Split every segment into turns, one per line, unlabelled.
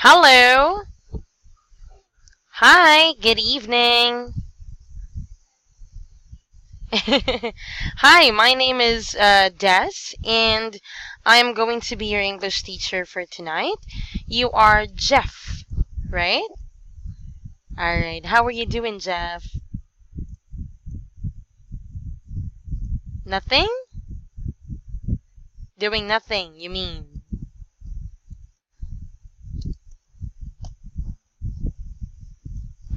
Hello. Hi. Good evening. Hi, my name is Des, and I am going to be your English teacher for tonight. You are Jeff, right? All right. How are you doing, Jeff? Nothing? Doing nothing, you mean?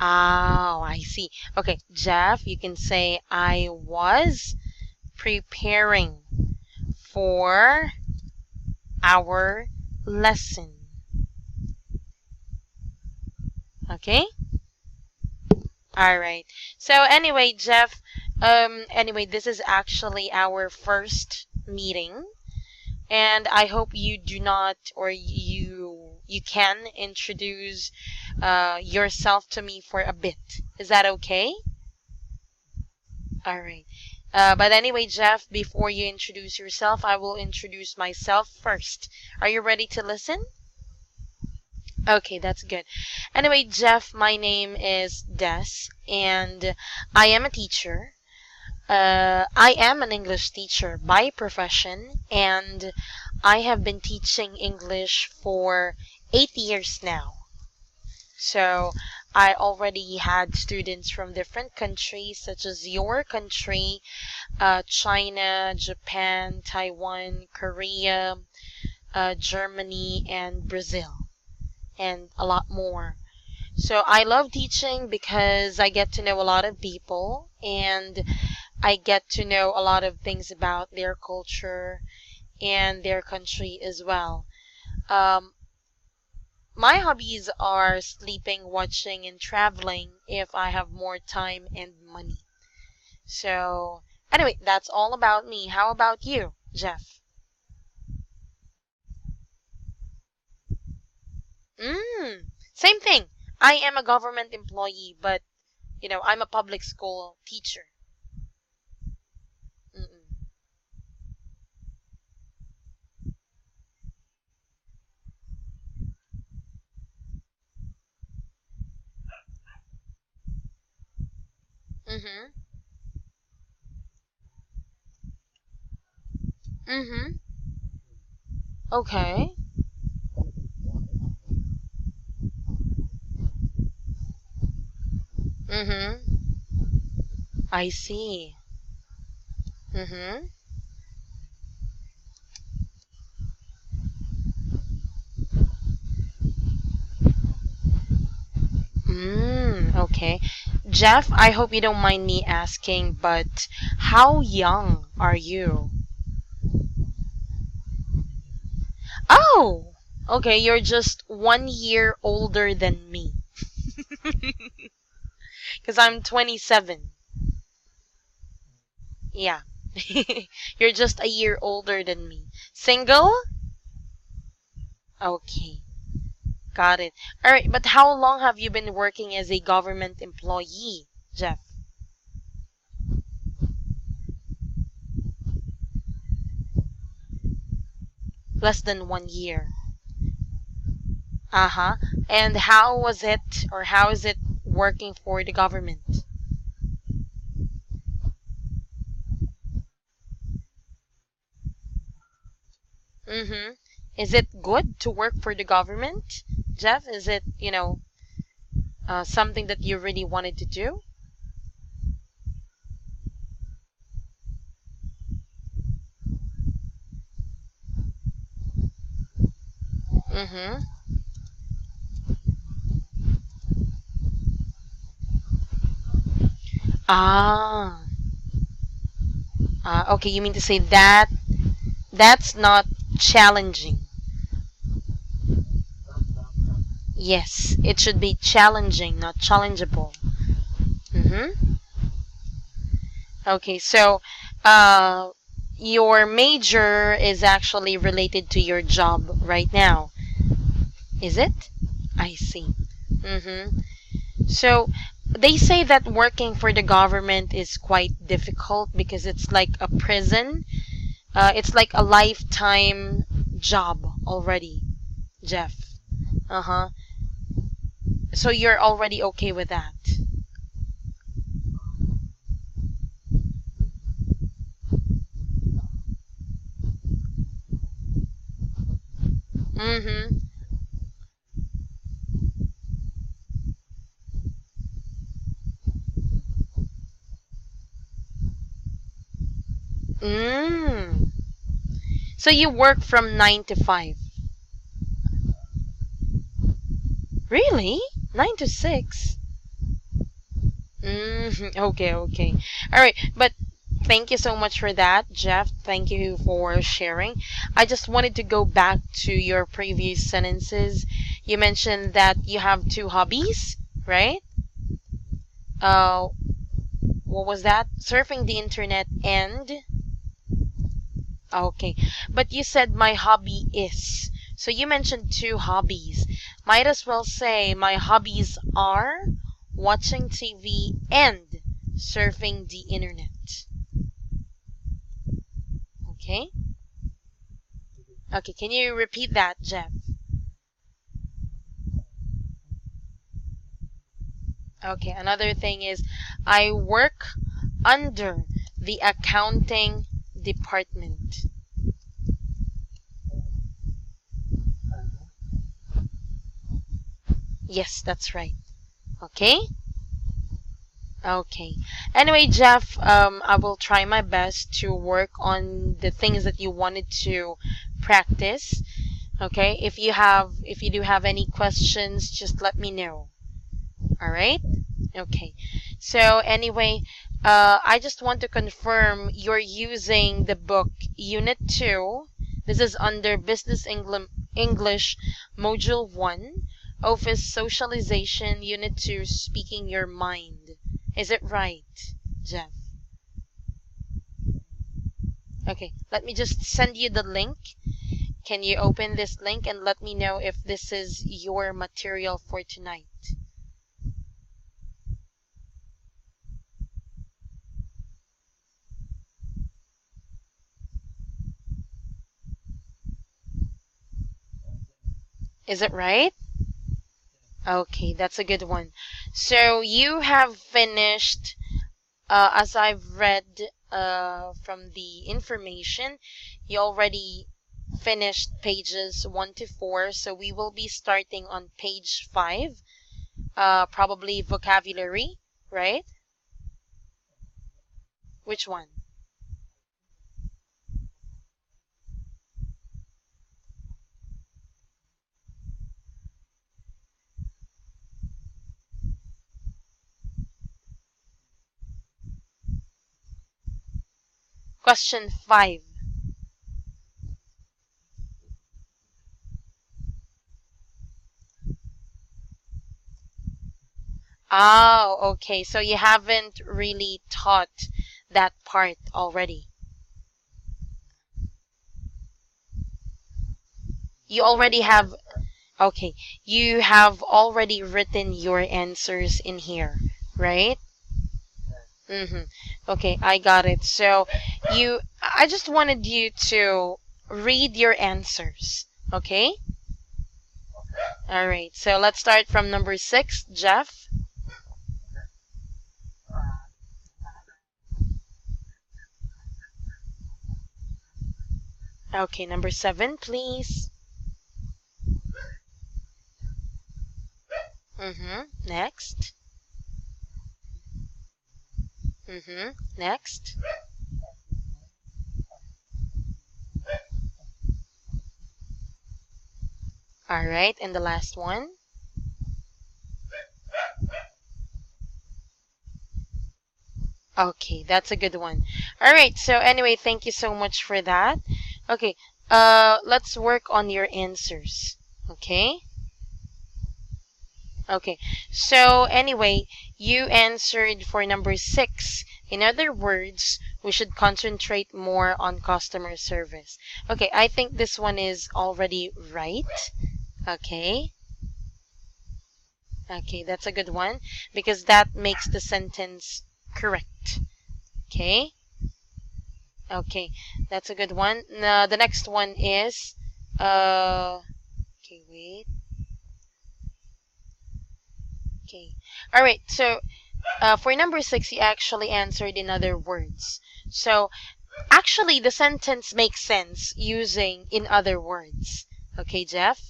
Oh, I see. Okay, Jeff, you can say I was preparing for our lesson. Okay? All right. So anyway, Jeff, this is actually our first meeting, and I hope you do not or you can introduce yourself to me for a bit. Is that okay? All right. But anyway, Jeff, before you introduce yourself, I will introduce myself first. Are you ready to listen? Okay, that's good. Anyway, Jeff, my name is Des, and I am a teacher. I am an English teacher by profession, and I have been teaching English for 8 years now. So I already had students from different countries, such as your country, China, Japan, Taiwan, Korea, Germany, and Brazil, and a lot more. So I love teaching because I get to know a lot of people and I get to know a lot of things about their culture and their country as well. Um, my hobbies are sleeping, watching, and traveling if I have more time and money. So, anyway, that's all about me. How about you, Jeff? Same thing. I am a government employee, but I'm a public school teacher. Mm-mm. Mm-hmm. Mm-hmm. Okay. Mm-hmm. I see. Mm-hmm. Okay. Jeff, I hope you don't mind me asking, but how young are you? Oh, okay, you're just 1 year older than me. Because I'm 27. Yeah. You're just a year older than me. Single? Okay, got it. All right, but how long have you been working as a government employee, Jeff? Less than 1 year. Uh-huh. And how was it, or how is it working for the government? Mm-hmm. Is it good to work for the government, Jeff? Is it, something that you really wanted to do? Mm-hmm. Ah, okay. You mean to say that that's not challenging? Yes, it should be challenging, not challengeable. Mm-hmm. Okay, so uh, your major is actually related to your job right now, is it? I see. Mm-hmm. So they say that working for the government is quite difficult because it's like a prison. It's like a lifetime job already, Jeff. Uh-huh. So you're already okay with that? Mm-hmm. Mm. So you work from 9 to 5? Really? 9 to 6? Okay, okay. All right, but thank you so much for that, Jeff. Thank you for sharing. I just wanted to go back to your previous sentences. You mentioned that you have two hobbies, right? Uh, what was that? Surfing the internet and okay. But you said my hobby is. So you mentioned two hobbies. Might as well say my hobbies are watching TV and surfing the internet. Okay? Okay, can you repeat that, Jeff? Okay, another thing is I work under the accounting department. Yes, that's right. Okay? Okay. Anyway, Jeff, I will try my best to work on the things that you wanted to practice. Okay? If you do have any questions, just let me know. All right? Okay. So anyway, I just want to confirm you're using the book Unit 2. This is under English Module 1, Office Socialization, Unit 2, Speaking Your Mind. Is it right, Jeff? Okay, let me just send you the link. Can you open this link and let me know if this is your material for tonight? Is it right? Okay, that's a good one. So you have finished, as I've read from the information, you already finished pages 1 to 4. So we will be starting on page 5, probably vocabulary, right? Which one? Question 5. Oh, okay. So you haven't really taught that part already. You already have, okay, you have already written your answers in here, right? Mm-hmm. Okay, I got it. So I just wanted you to read your answers. Okay? All right. So let's start from number 6, Jeff. Okay, number 7, please. Mm-hmm. Next. Mm-hmm. Next. All right, and the last one. Okay, that's a good one. All right. So anyway, thank you so much for that. Okay. Let's work on your answers. Okay? Okay. So anyway, you answered for number 6. In other words, we should concentrate more on customer service. Okay, I think this one is already right. Okay. Okay, that's a good one because that makes the sentence correct. Okay. Okay, that's a good one. The next one is okay, wait. Okay. All right. So for number 6, you actually answered in other words. So actually, the sentence makes sense using in other words. Okay, Jeff?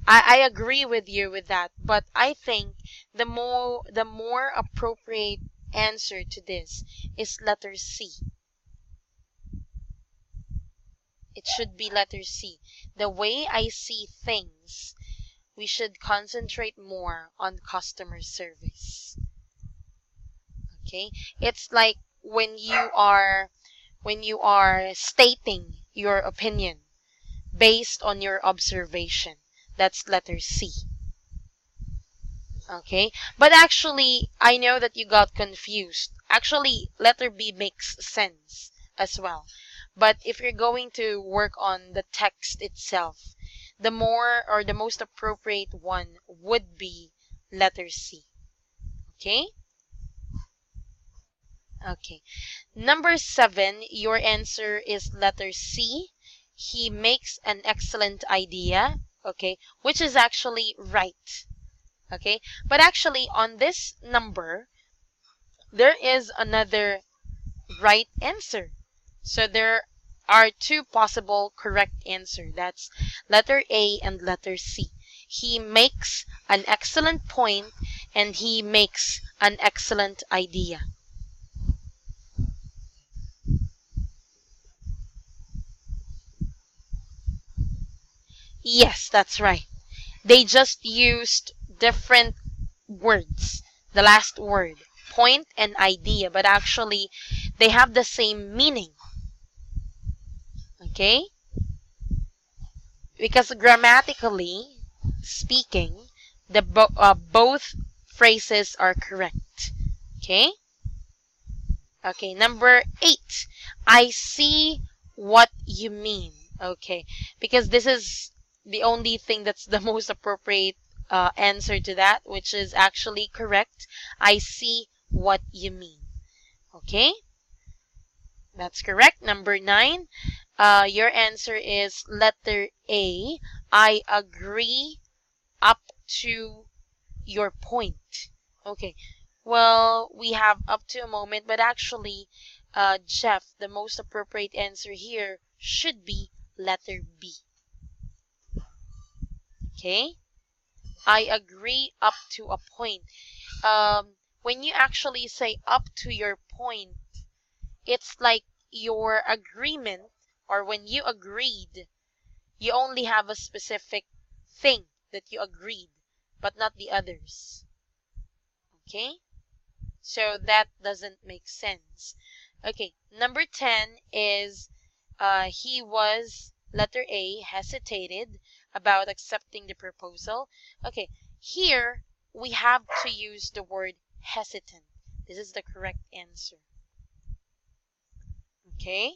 I agree with you with that, but I think the more appropriate answer to this is letter C. It should be letter C. The way I see things, we should concentrate more on customer service. Okay? It's like when you are stating your opinion based on your observation. That's letter C. Okay? But actually, I know that you got confused. Actually, letter B makes sense as well. But if you're going to work on the text itself, the more or the most appropriate one would be letter C. Okay? Okay. Number 7, your answer is letter C. He makes an excellent idea. Okay? Which is actually right. Okay? But actually, on this number, there is another right answer. So there are two possible correct answers. That's letter A and letter C. He makes an excellent point and he makes an excellent idea. Yes, that's right. They just used different words. The last word, point and idea, but actually they have the same meaning. Okay? Because grammatically speaking, both phrases are correct. Okay? Okay, number 8. I see what you mean. Okay, because this is the only thing that's the most appropriate answer to that, which is actually correct. I see what you mean. Okay, that's correct. Number 9. Your answer is letter A. I agree up to your point. Okay. Well, we have up to a moment, but actually, Jeff, the most appropriate answer here should be letter B. Okay? I agree up to a point. When you actually say up to your point, it's like your agreement, or when you agreed, you only have a specific thing that you agreed, but not the others. Okay? So that doesn't make sense. Okay, number 10 is he was, letter A, hesitated about accepting the proposal. Okay, here we have to use the word hesitant. This is the correct answer. Okay?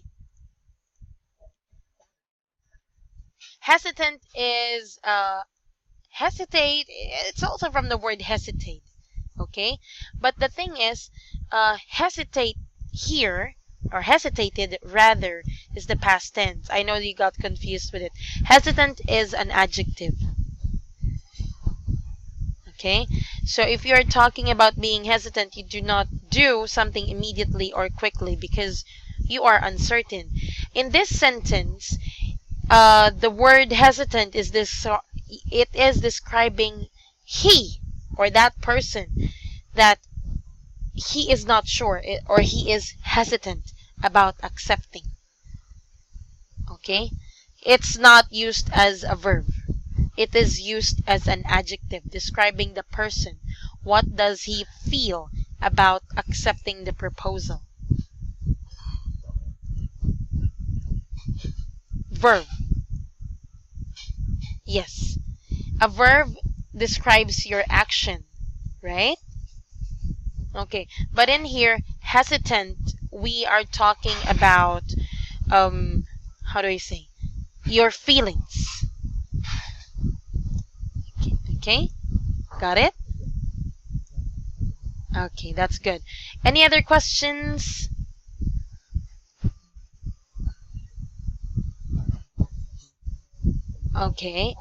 Hesitant is hesitate. It's also from the word hesitate. Okay? But the thing is, hesitate here, or hesitated rather, is the past tense. I know you got confused with it. Hesitant is an adjective. Okay? So if you're talking about being hesitant, you do not do something immediately or quickly because you are uncertain. In this sentence, the word hesitant is it is describing he, or that person, that he is not sure, or he is hesitant about accepting. Okay? It's not used as a verb. It is used as an adjective describing the person. What does he feel about accepting the proposal? Verb. Yes. A verb describes your action, right? Okay. But in here, hesitant, we are talking about, how do I say? Your feelings. Okay? Got it? Okay, that's good. Any other questions? Okay.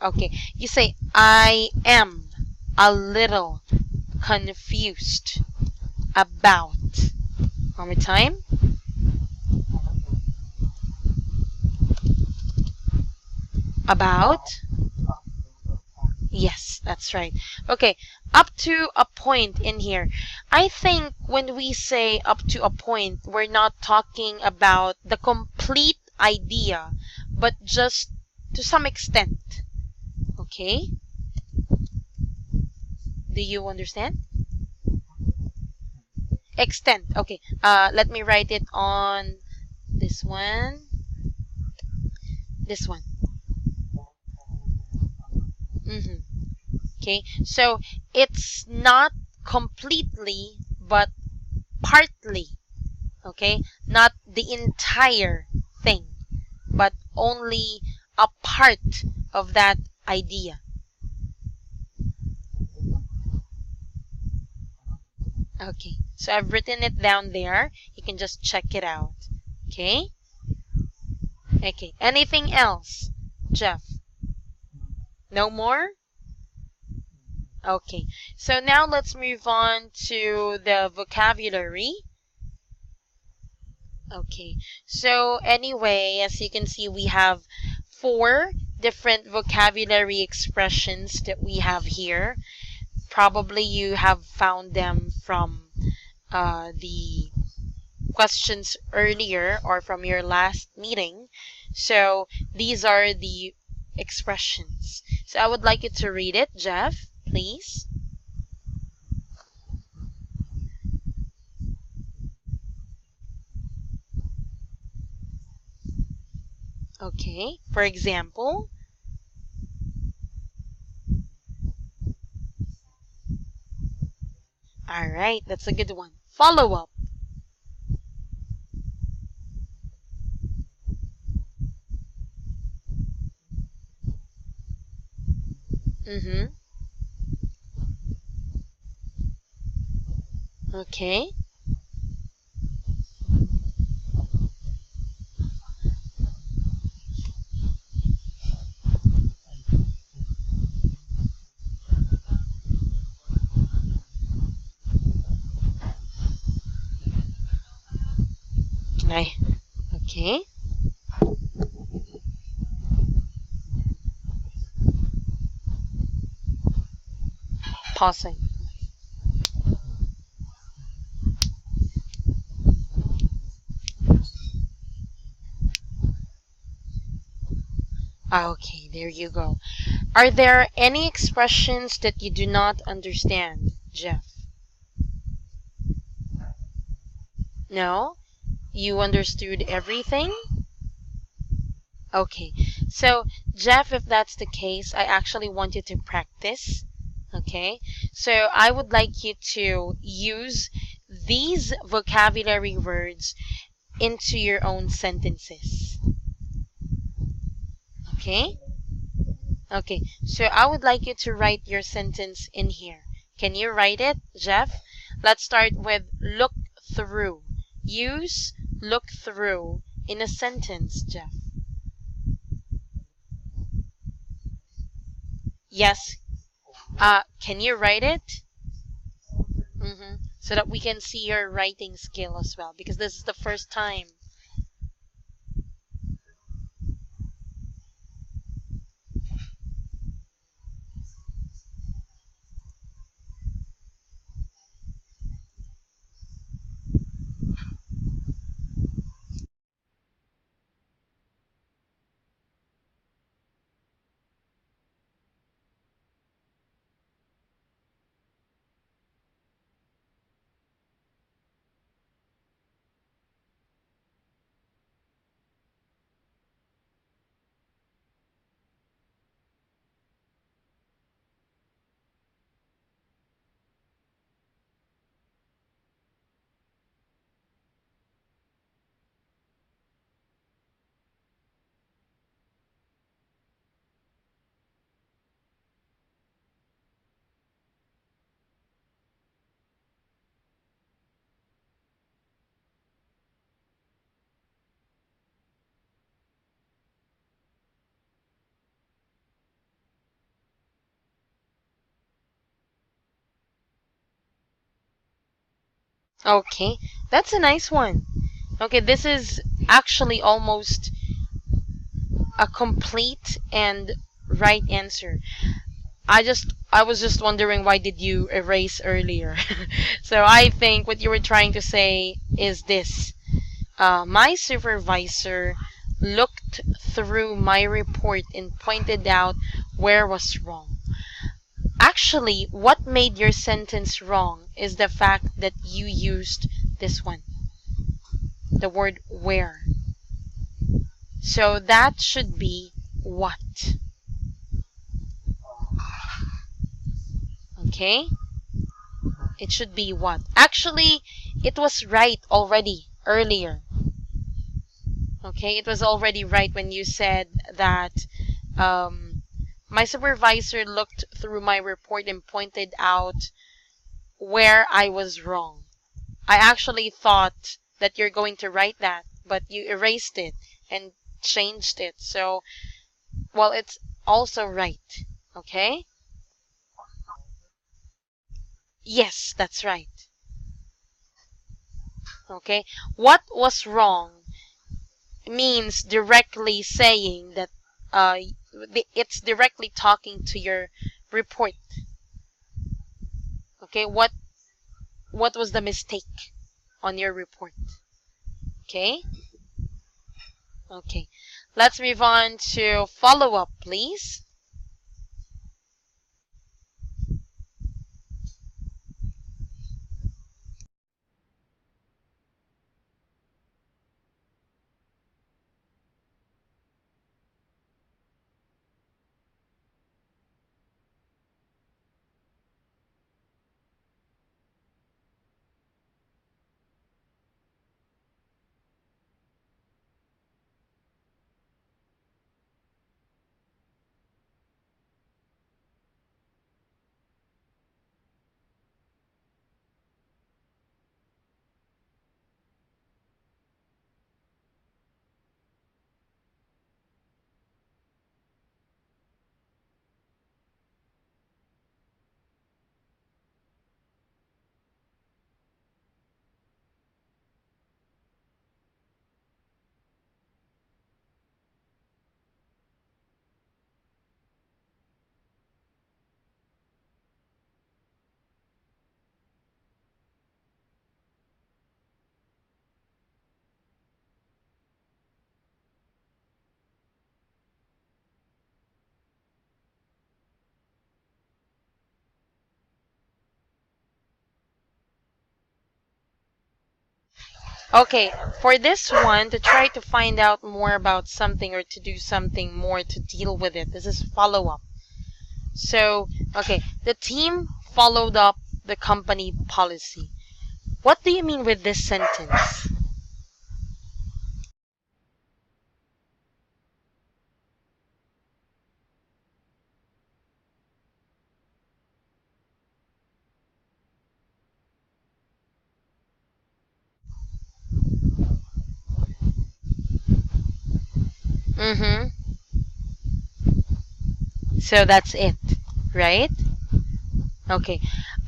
Okay. You say, I am a little confused about. One more time. About. Yes, that's right. Okay, up to a point in here. I think when we say up to a point, we're not talking about the complete idea, but just to some extent. Okay? Do you understand? Extent. Okay. Let me write it on this one. This one. Mm-hmm. Okay. So it's not completely, but partly. Okay. Not the entire thing, but only a part of that idea. Okay. So I've written it down there. You can just check it out. Okay. Okay. Anything else, Jeff? No more? Okay, so now let's move on to the vocabulary. Okay, so anyway, as you can see, we have 4 different vocabulary expressions that we have here. Probably you have found them from the questions earlier or from your last meeting. So these are the expressions. So I would like you to read it, Jeff, please. Okay, for example, all right, that's a good one. Follow up. Mm-hmm. Okay. I, okay. Pausing. Okay, there you go. Are there any expressions that you do not understand, Jeff? No? You understood everything? Okay. So, Jeff, if that's the case, I actually want you to practice. Okay. So, I would like you to use these vocabulary words into your own sentences. Okay? Okay. So, I would like you to write your sentence in here. Can you write it, Jeff? Let's start with look through. Use look through in a sentence, Jeff. Yes. Can you write it? So that we can see your writing skill as well, because this is the first time. Okay, that's a nice one. Okay, this is actually almost a complete and right answer. I was just wondering why did you erase earlier. So I think what you were trying to say is this. My supervisor looked through my report and pointed out where was wrong. Actually, what made your sentence wrong is the fact that you used this one, the word where. So that should be what. Okay? It should be what. Actually, it was right already earlier. Okay? It was already right when you said that my supervisor looked through my report and pointed out where I was wrong. I actually thought that you're going to write that, but you erased it and changed it. So, well, it's also right. Okay? Yes, that's right. Okay? What was wrong means directly saying that it's directly talking to your report. Okay? What was the mistake on your report? Okay? Okay. Let's move on to follow up, please. Okay, for this one, to try to find out more about something or to do something more to deal with it, this is follow up. So, okay, the team followed up the company policy. What do you mean with this sentence? Mm-hmm. So that's it, right? Okay.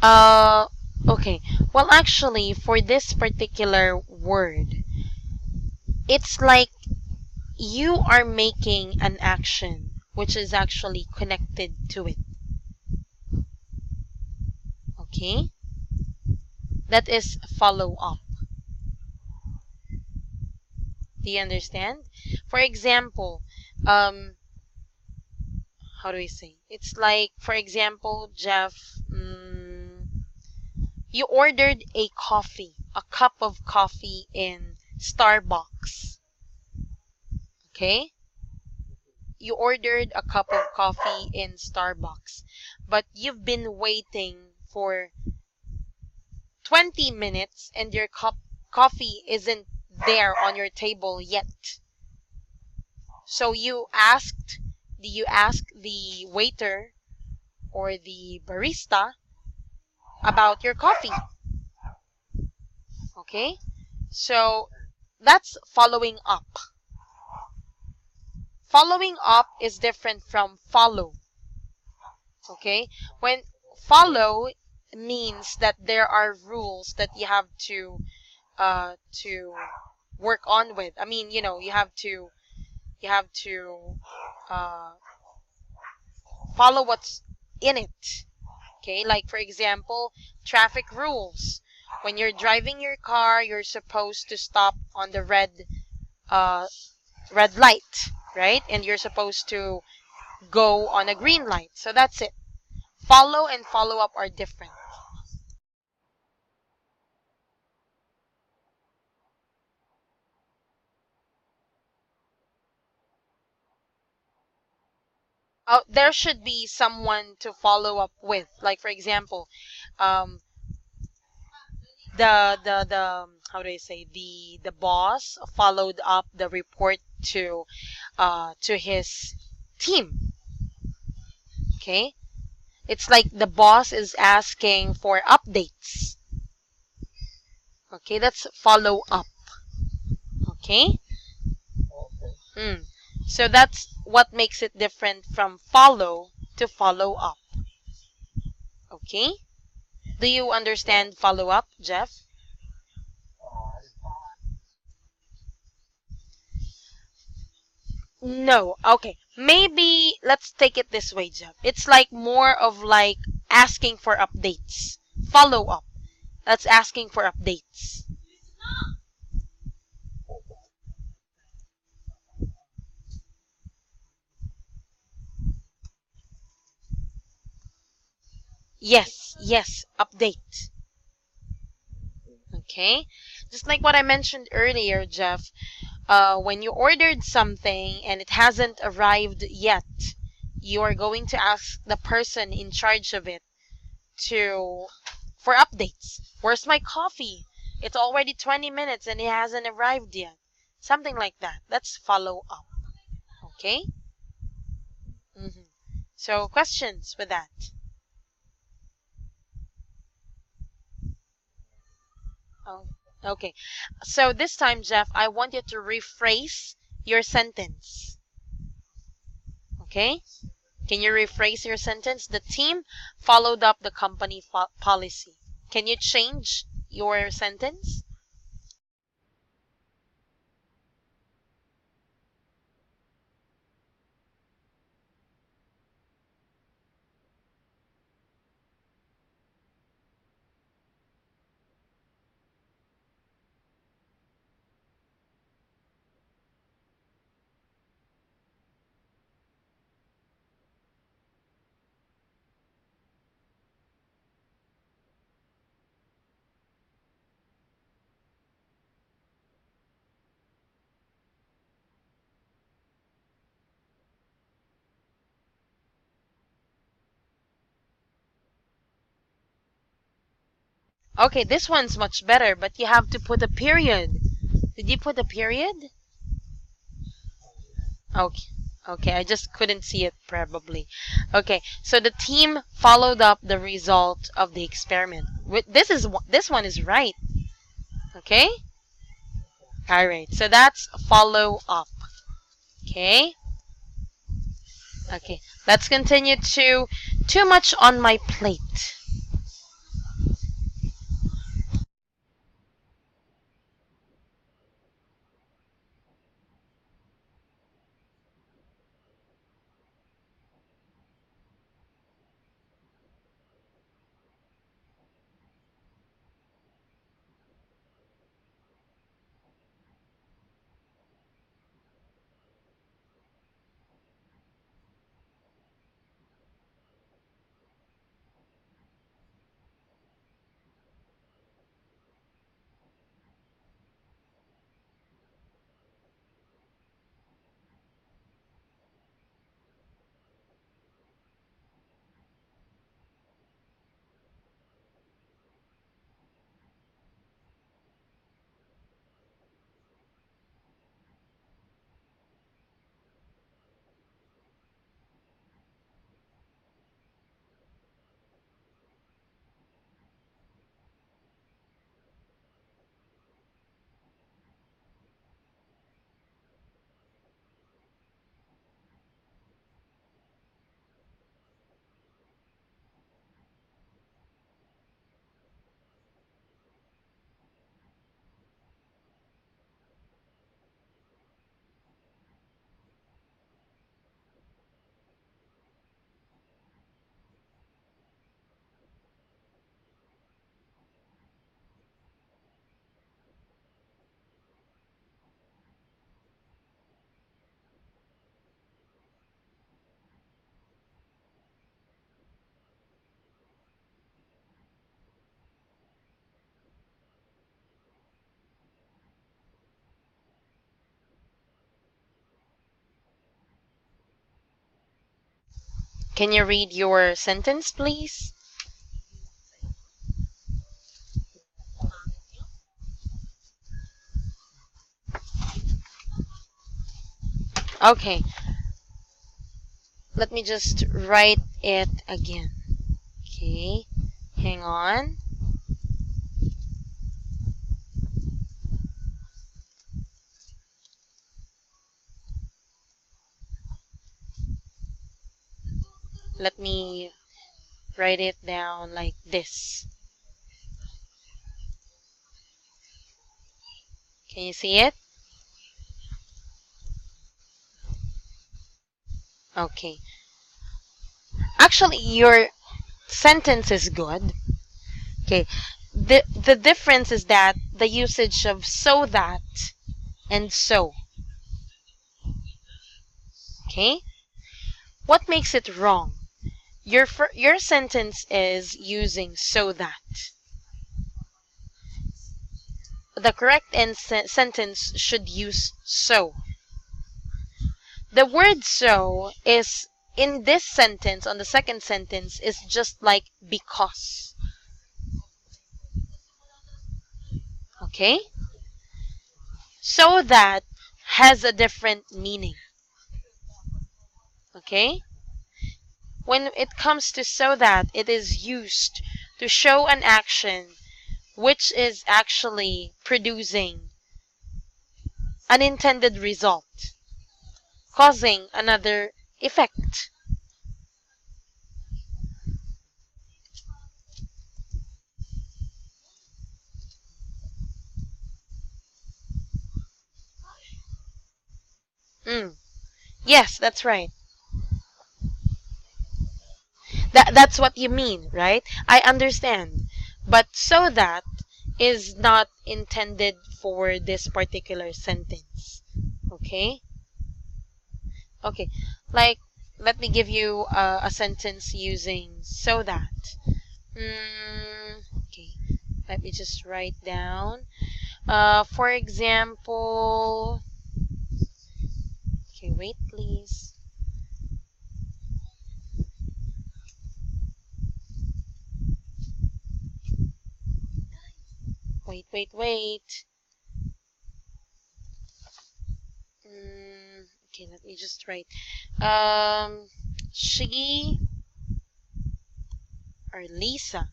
Uh, okay. Well, actually, for this particular word, it's like you are making an action which is actually connected to it. Okay? That is follow up. Do you understand? For example, um, how do we say? It's like, for example, Jeff, you ordered a coffee, a cup of coffee in Starbucks. Okay? You ordered a cup of coffee in Starbucks, but you've been waiting for 20 minutes and your coffee isn't there on your table yet. So you ask the waiter or the barista about your coffee. Okay? So that's following up. Following up is different from follow. Okay? When follow, means that there are rules that you have to work on with. I mean, you have to uh, follow what's in it. Okay, like for example, traffic rules. When you're driving your car, you're supposed to stop on the uh, red light, right? And you're supposed to go on a green light. So that's it. Follow and follow up are different. There should be someone to follow up with. Like for example, um, the how do I say, the boss followed up the report to his team. Okay, it's like the boss is asking for updates. Okay, that's follow up. Okay. Mm. So that's what makes it different from follow to follow up. Okay? Do you understand follow up, Jeff? No. Okay. Maybe let's take it this way, Jeff. It's like more of like asking for updates. Follow up. That's asking for updates. Yes, yes, update. Okay? Just like what I mentioned earlier, Jeff, when you ordered something and it hasn't arrived yet, you are going to ask the person in charge of it to for updates. Where's my coffee? It's already 20 minutes and it hasn't arrived yet. Something like that. That's follow up. Okay? hmm So, questions with that? Oh, okay. So, this time, Jeff, I want you to rephrase your sentence. Okay? Can you rephrase your sentence? The team followed up the company policy. Can you change your sentence? Okay, this one's much better, but you have to put a period. Did you put a period? Okay. Okay, I just couldn't see it probably. Okay, so the team followed up the result of the experiment. This one is right. Okay? All right. So that's follow up. Okay? Okay. Let's continue to too much on my plate. Can you read your sentence, please? Okay, let me just write it again. Okay, hang on. Let me write it down like this. Can you see it? Okay. Actually, your sentence is good. Okay. The difference is that the usage of so that and so. Okay? What makes it wrong? Your sentence is using so that. The correct sentence should use so. The word so is in this sentence, on the second sentence, is just like because. Okay? So that has a different meaning. Okay? When it comes to so that, it is used to show an action which is actually producing an intended result, causing another effect. Mm. Yes, that's right. That's what you mean, right? I understand. But so that is not intended for this particular sentence. Okay? Okay. Like, let me give you a sentence using so that. Okay. Let me just write down. For example, okay, wait, please. Wait. Okay, let me just write. She or Lisa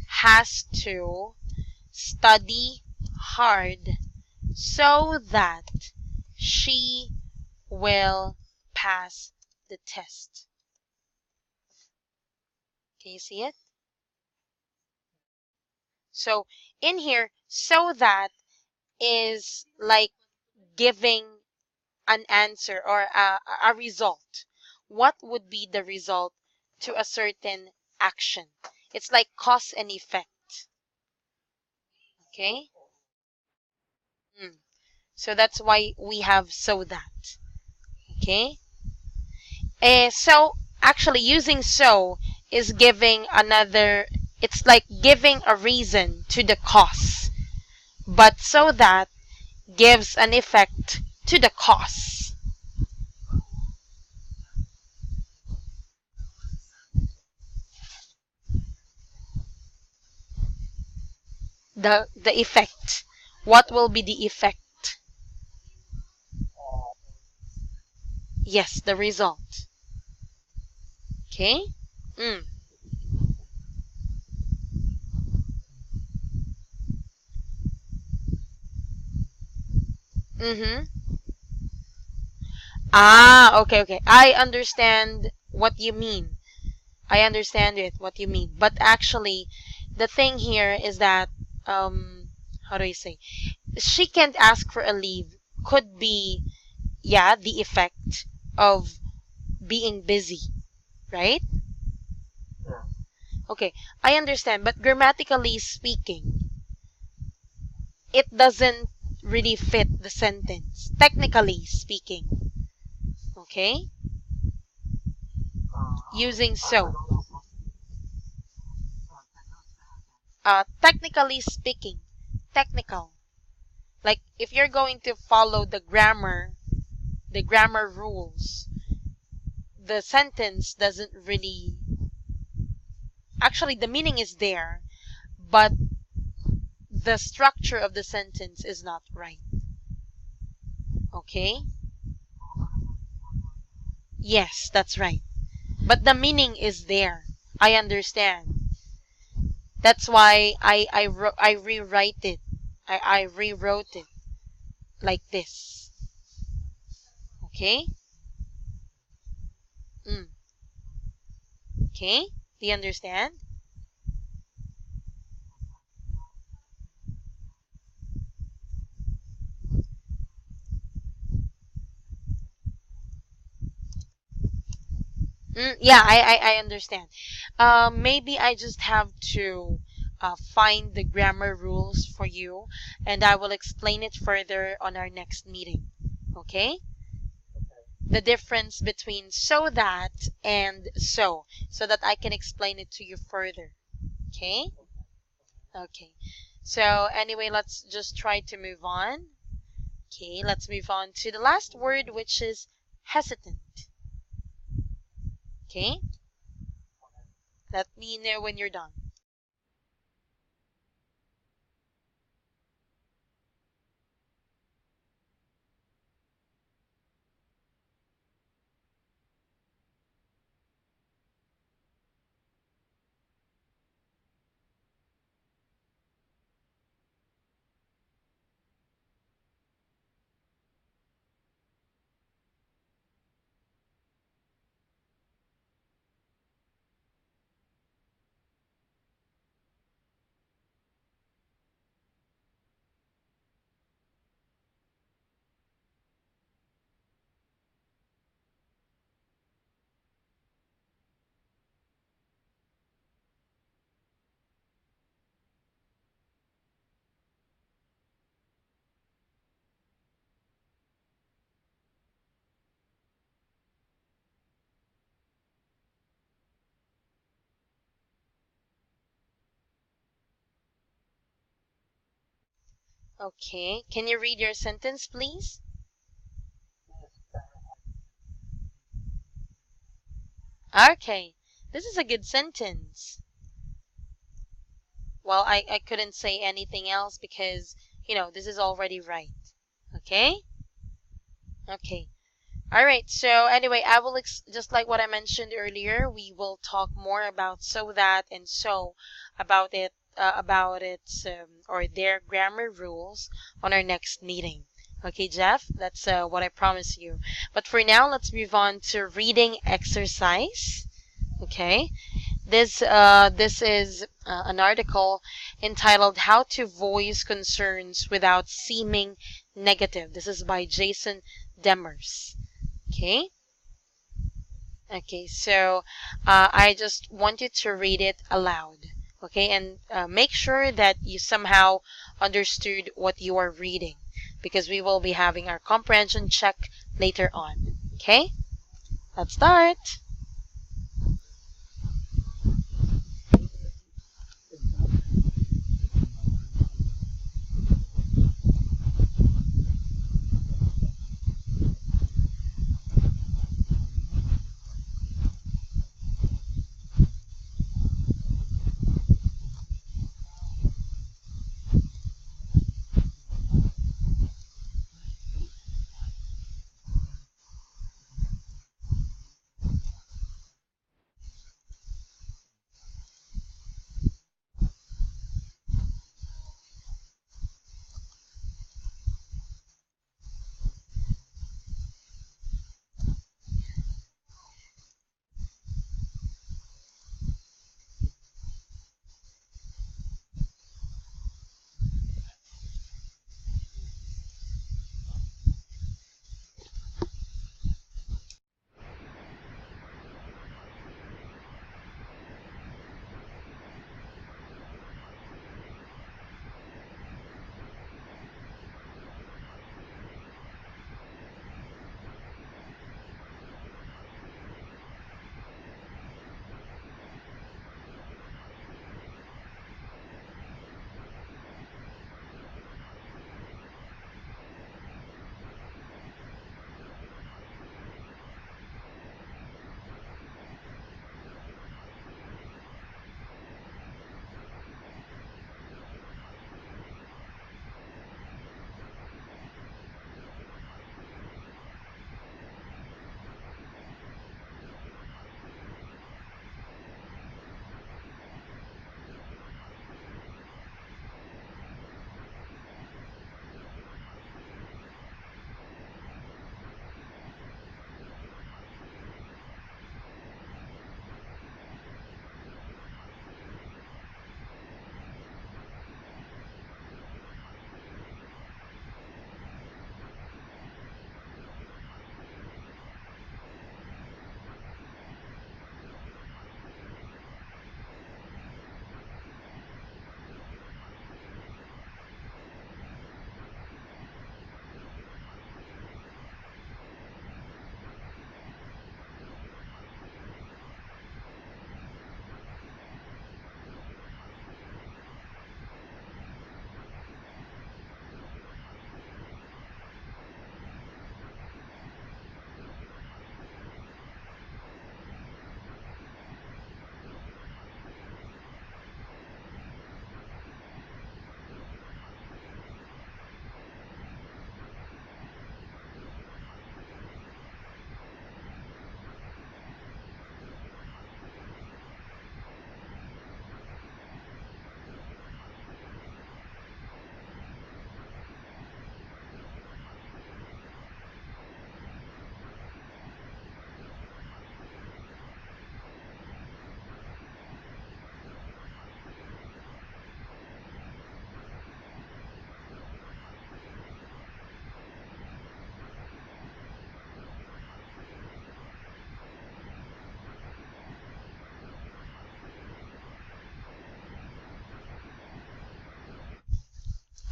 has to study hard so that she will pass the test. Can you see it? So in here, so that is like giving an answer or a result. What would be the result to a certain action? It's like cause and effect. Okay? So that's why we have so that. Okay? So actually using so is giving another, it's like giving a reason to the cause. But so that gives an effect to the cause. The effect. What will be the effect? Yes, the result. Okay? Mm. Mm-hmm. Okay. I understand what you mean. I understand it, what you mean. But actually, the thing here is that, how do I say? She can't ask for a leave. Could be, yeah, the effect of being busy, right? Okay, I understand. But grammatically speaking, it doesn't really fit the sentence, technically speaking. Okay? Using so. Technically speaking, technical. Like if you're going to follow the grammar rules, the sentence doesn't really, actually the meaning is there, but the structure of the sentence is not right. Okay? Yes, that's right. But the meaning is there. I understand. That's why I rewrite it. I rewrote it like this. Okay? Mm. Okay? Do you understand? Yeah, I understand. Maybe I just have to find the grammar rules for you, and I will explain it further on our next meeting. Okay? The difference between so that and so that I can explain it to you further. Okay? Okay. So, anyway, let's just try to move on. Okay, let's move on to the last word, which is hesitant. Okay? Let me know when you're done. Okay, can you read your sentence, please? Okay, this is a good sentence. Well, I couldn't say anything else because, this is already right. Okay? Okay. All right. So anyway, I will just like what I mentioned earlier, we will talk more about so that and so about its or their grammar rules on our next meeting. Okay, Jeff, that's what I promise you. But for now, let's move on to reading exercise. Okay. This is an article entitled "How to Voice Concerns Without Seeming Negative." This is by Jason Demers. Okay. Okay. So I just want you to read it aloud. Okay, and make sure that you somehow understood what you are reading, because we will be having our comprehension check later on. Okay. Let's start.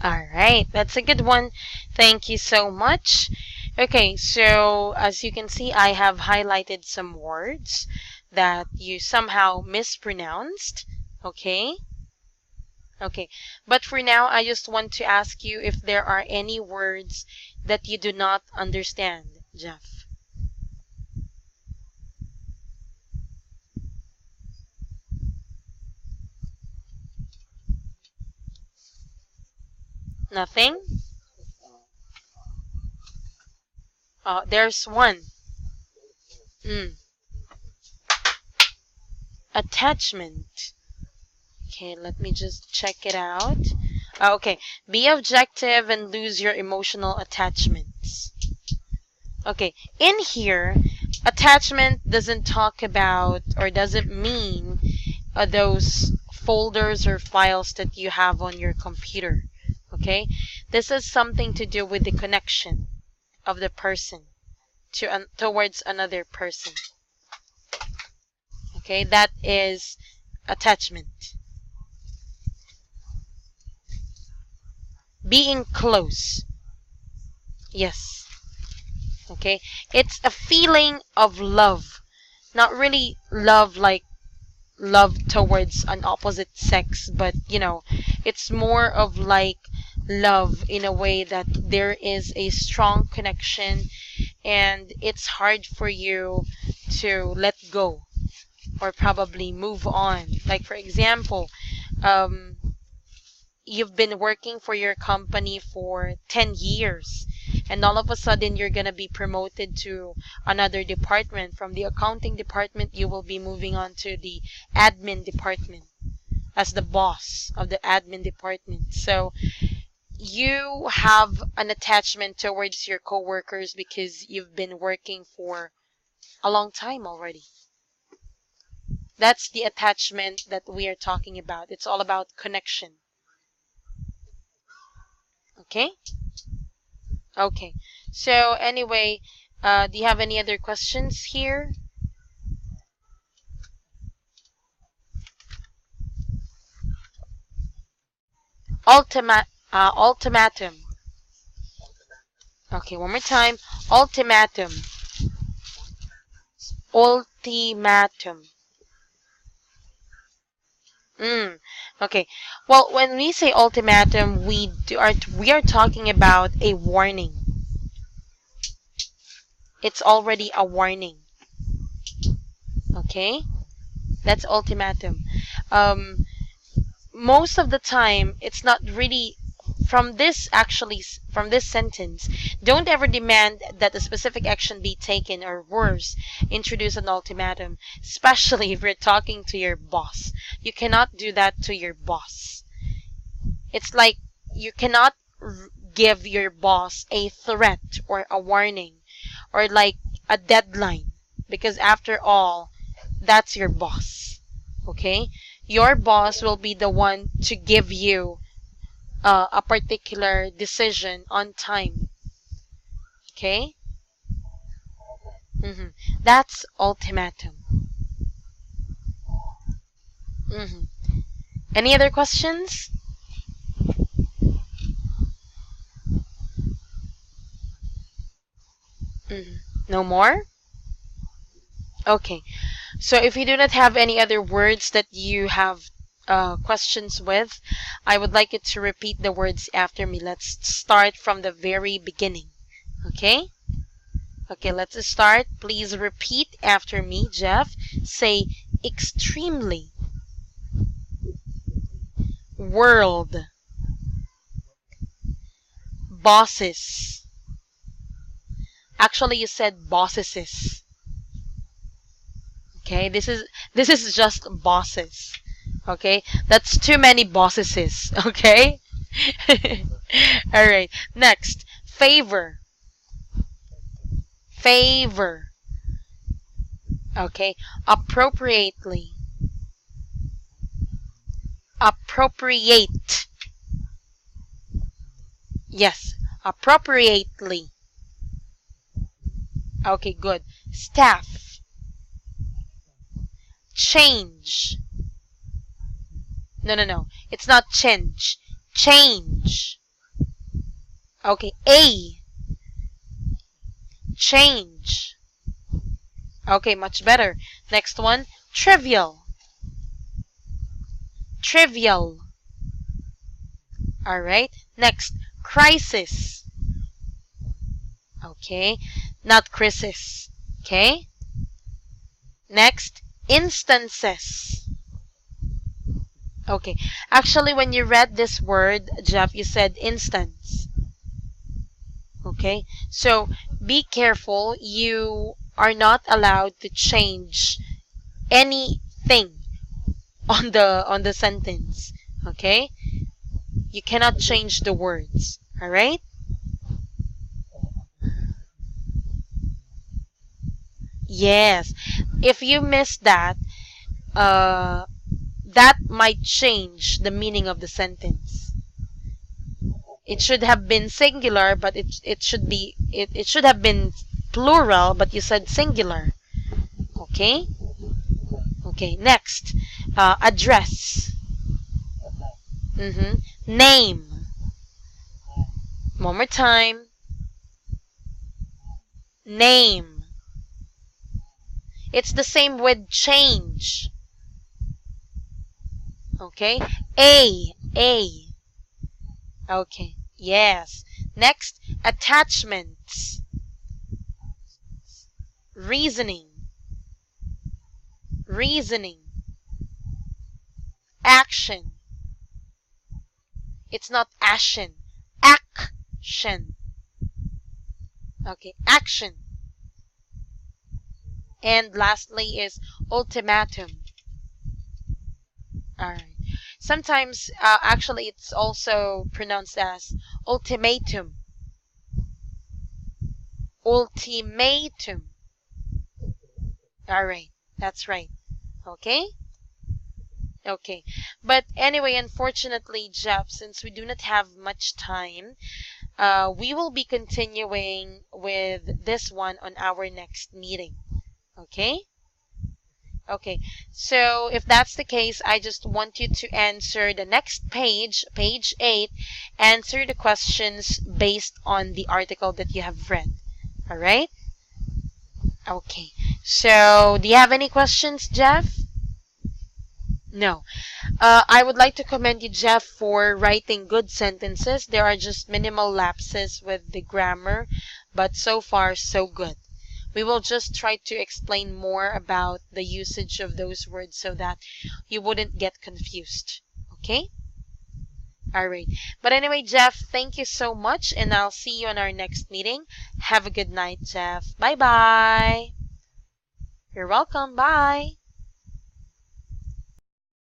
All right, that's a good one. Thank you so much. Okay, so as you can see, I have highlighted some words that you somehow mispronounced. Okay? Okay. But for now, I just want to ask you if there are any words that you do not understand, Jeff. Nothing? There's one. Mm. Attachment. Okay, let me just check it out. Okay, be objective and lose your emotional attachments. Okay, in here, attachment doesn't talk about or doesn't mean those folders or files that you have on your computer. Okay, this is something to do with the connection of the person towards another person. Okay, that is attachment. Being close. Yes. Okay, it's a feeling of love, not really love like love towards an opposite sex, but it's more of like love in a way that there is a strong connection and it's hard for you to let go or probably move on. Like, for example, um, you've been working for your company for 10 years and all of a sudden you're going to be promoted to another department. From the accounting department, you will be moving on to the admin department as the boss of the admin department. So you have an attachment towards your coworkers because you've been working for a long time already. That's the attachment that we are talking about. It's all about connection. Okay? Okay. So anyway, do you have any other questions here? Ultimatum. Okay, one more time. Ultimatum. Ultimatum. Okay. Well, when we say ultimatum, we are talking about a warning. It's already a warning. Okay? That's ultimatum. Um, Most of the time, it's not really from this sentence. Don't ever demand that a specific action be taken, or worse, introduce an ultimatum, especially if you're talking to your boss. You cannot do that to your boss. It's like you cannot give your boss a threat or a warning or like a deadline, because after all, that's your boss. Okay? Your boss will be the one to give you a particular decision on time. Okay? hmm That's ultimatum. hmm Any other questions? No more? Okay. So if you do not have any other words that you have questions with, I would like you to repeat the words after me. Let's start from the very beginning. Okay? Okay, let's start. Please repeat after me, Jeff. Say extremely. World. Bosses. Actually, you said bosses. Okay, this is just bosses. Okay, that's too many bosses. Okay. All right. Next, favor. Favor. Okay. Appropriately. Appropriate. Yes. Appropriately. Okay, good. Staff. Change. No, no, no. It's not change. Change. Okay, A. Change. Okay, much better. Next one, trivial. Trivial. All right. Next, crisis. Okay, not crisis. Okay. Next, instances. Okay. Actually, when you read this word, Jeff, you said instance. Okay. So be careful. You are not allowed to change anything on the sentence. Okay. You cannot change the words. All right. Yes. If you miss that, uh, that might change the meaning of the sentence. It should have been singular, but it should have been plural, but you said singular. Okay? Okay, next. Address. Name. One more time. Name. It's the same with change. Okay? A. Okay. Yes. Next, attachments. Reasoning. Reasoning. Action. It's not action. Action. Okay, action. And lastly is ultimatum. Alright. Sometimes, actually, it's also pronounced as ultimatum. Ultimatum. Alright, that's right. Okay? Okay. But anyway, unfortunately, Jeff, since we do not have much time, we will be continuing with this one on our next meeting. Okay? Okay. So if that's the case, I just want you to answer the next page, page 8, answer the questions based on the article that you have read. All right? Okay. So, do you have any questions, Jeff? No. I would like to commend you, Jeff, for writing good sentences. There are just minimal lapses with the grammar, but so far, so good. We will just try to explain more about the usage of those words so that you wouldn't get confused. Okay? Alright. But anyway, Jeff, thank you so much, and I'll see you on our next meeting. Have a good night, Jeff. Bye-bye. You're welcome. Bye.